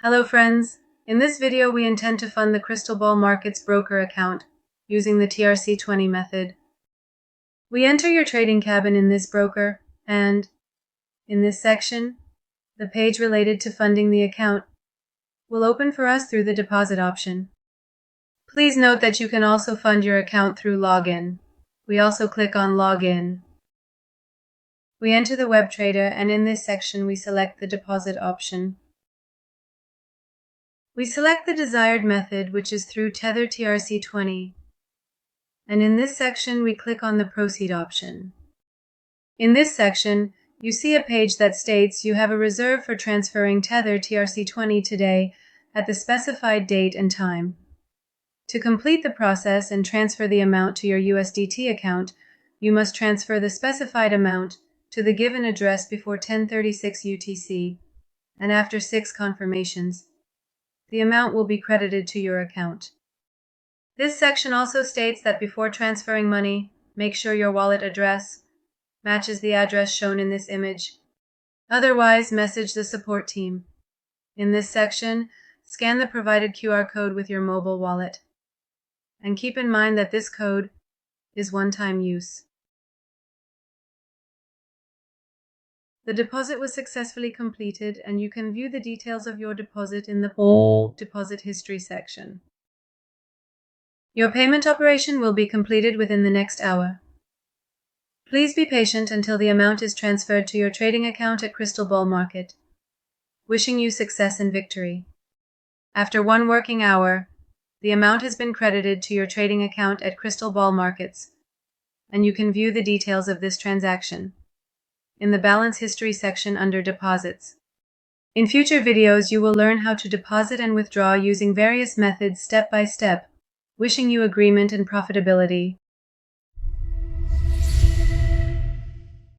Hello friends, in this video we intend to fund the CrystalBall Market's broker account using the TRC20 method. We enter your trading cabin in this broker and, in this section, the page related to funding the account will open for us through the deposit option. Please note that you can also fund your account through login. We also click on Login. We enter the web trader and in this section we select the deposit option. We select the desired method, which is through Tether TRC20, and in this section we click on the Proceed option. In this section, you see a page that states you have a reserve for transferring Tether TRC20 today at the specified date and time. To complete the process and transfer the amount to your USDT account, you must transfer the specified amount to the given address before 10:36 UTC, and after 6 confirmations, the amount will be credited to your account. This section also states that before transferring money, make sure your wallet address matches the address shown in this image. Otherwise, message the support team. In this section, scan the provided QR code with your mobile wallet. And keep in mind that this code is one-time use. The deposit was successfully completed, and you can view the details of your deposit in the Deposit History section. Your payment operation will be completed within the next hour. Please be patient until the amount is transferred to your trading account at CrystalBall Market. Wishing you success and victory. After 1 working hour, the amount has been credited to your trading account at CrystalBall Markets, and you can view the details of this transaction in the Balance History section under Deposits. In future videos, you will learn how to deposit and withdraw using various methods step by step, wishing you agreement and profitability.